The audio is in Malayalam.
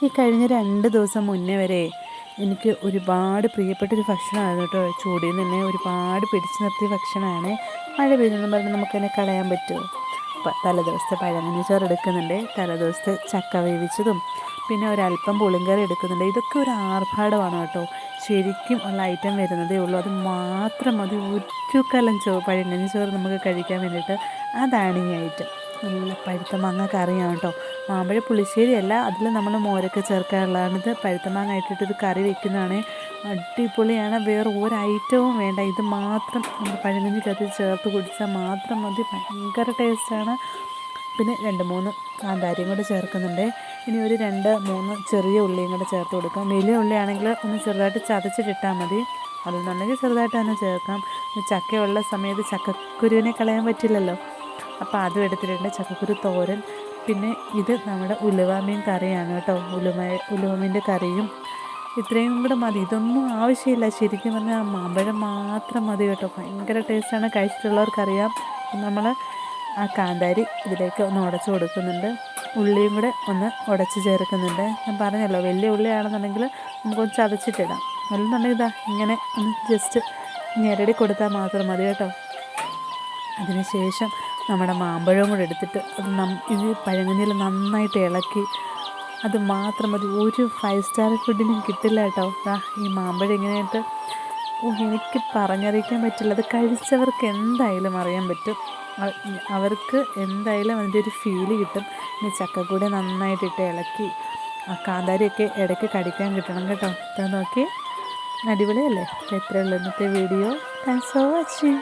ഈ കഴിഞ്ഞ 2 ദിവസം മുന്നേ വരെ എനിക്ക് ഒരുപാട് പ്രിയപ്പെട്ടൊരു ഭക്ഷണമായിരുന്നു കേട്ടോ. ചൂടിൽ നിന്ന് തന്നെ ഒരുപാട് പിടിച്ചു നിർത്തിയ ഭക്ഷണമാണ്. മഴ പെയ്തെന്ന് പറഞ്ഞ് നമുക്കതിനെ കളയാൻ പറ്റുമോ? തലേദിവസത്തെ പഴങ്കഞ്ഞി ചോറ് എടുക്കുന്നുണ്ട്, തലേദിവസത്തെ ചക്ക വേവിച്ചതും, പിന്നെ ഒരല്പം പുളിങ്കറി എടുക്കുന്നുണ്ട്. ഇതൊക്കെ ഒരു ആർഭാടമാണ് കേട്ടോ. ശരിക്കും ഉള്ള ഐറ്റം വരുന്നതേ ഉള്ളൂ. അത് മാത്രം മതി ഒരു കലം പഴങ്കഞ്ഞി ചോറ് നമുക്ക് കഴിക്കാൻ വേണ്ടിയിട്ട്. അതാണ് ഈ ഐറ്റം. നല്ല പഴുത്ത മാങ്ങ കറിയാണ് കേട്ടോ. മാമ്പഴ പുളിശ്ശേരിയല്ല, അതിൽ നമ്മൾ മോരൊക്കെ ചേർക്കാനുള്ളതാണ്. ഇത് പഴുത്ത മാങ്ങ ഇട്ടിട്ടൊരു കറി വെക്കുന്നതാണ്. അടിപൊളിയാണ്. വേറെ ഒരു ഐറ്റവും വേണ്ട, ഇത് മാത്രം നമ്മൾ പഴങ്കഞ്ഞിക്കകത്ത് ചേർത്ത് കുടിച്ചാൽ മാത്രം മതി. ഭയങ്കര ടേസ്റ്റാണ്. പിന്നെ 2-3 കാന്താരിയും കൂടെ ചേർക്കുന്നുണ്ട്. ഇനി ഒരു 2-3 ചെറിയ ഉള്ളിയും കൂടെ ചേർത്ത് കൊടുക്കാം. വലിയ ഉള്ളിയാണെങ്കിൽ ഒന്ന് ചെറുതായിട്ട് ചതച്ചിട്ടിട്ടാൽ മതി, അതെന്നുണ്ടെങ്കിൽ ചെറുതായിട്ട് തന്നെ ചേർക്കാം. ചക്കയുള്ള സമയത്ത് ചക്കക്കുരുവിനെ കളയാൻ പറ്റില്ലല്ലോ, അപ്പോൾ അതും എടുത്തിട്ടുണ്ട്. ചക്കക്കുരു തോരൻ. പിന്നെ ഇത് നമ്മുടെ ഉലുവാമീൻ കറിയാണ് കേട്ടോ. ഉലുവമീൻ്റെ കറിയും ഇത്രയും കൂടെ മതി. ഇതൊന്നും ആവശ്യമില്ല, ശരിക്കും പറഞ്ഞാൽ മാമ്പഴം മാത്രം മതി കേട്ടോ. ഭയങ്കര ടേസ്റ്റാണ്, കഴിച്ചിട്ടുള്ളവർക്കറിയാം. നമ്മൾ ആ കാന്താരി ഇതിലേക്ക് ഒന്ന് ഉടച്ച് കൊടുക്കുന്നുണ്ട്. ഉള്ളിയും കൂടെ ഒന്ന് ഉടച്ച് ചേർക്കുന്നുണ്ട്. ഞാൻ പറഞ്ഞല്ലോ, വലിയ ഉള്ളിയാണെന്നുണ്ടെങ്കിൽ നമുക്കൊന്ന് ചതച്ചിട്ടിടാം, അല്ലെന്നുണ്ടെങ്കിൽ ഇതാ ഇങ്ങനെ ഒന്ന് ജസ്റ്റ് ഞെരടി കൊടുത്താൽ മാത്രം മതി കേട്ടോ. അതിനുശേഷം നമ്മുടെ മാമ്പഴവും കൂടെ എടുത്തിട്ട് ഇത് പഴങ്കഞ്ഞിയിൽ നന്നായിട്ട് ഇളക്കി, അത് മാത്രം മതി. ഒരു 5 സ്റ്റാർ ഫുഡിനും കിട്ടില്ല കേട്ടോ. ഈ മാമ്പഴം ഇങ്ങനെയായിട്ട് എനിക്ക് പറഞ്ഞറിയിക്കാൻ പറ്റില്ല. അത് കഴിച്ചവർക്ക് എന്തായാലും അറിയാൻ പറ്റും, അവർക്ക് എന്തായാലും അതിൻ്റെ ഒരു ഫീല് കിട്ടും. ഇനി ചക്കക്കൂടെ നന്നായിട്ടിട്ട് ഇളക്കി, ആ കാന്താരിയൊക്കെ ഇടയ്ക്ക് കടിക്കാൻ കിട്ടണം കേട്ടോ. ഇതാ നോക്കി, അടിപൊളിയല്ലേ? എത്രയുള്ളൂ ഇന്നത്തെ വീഡിയോ. Thanks for watching.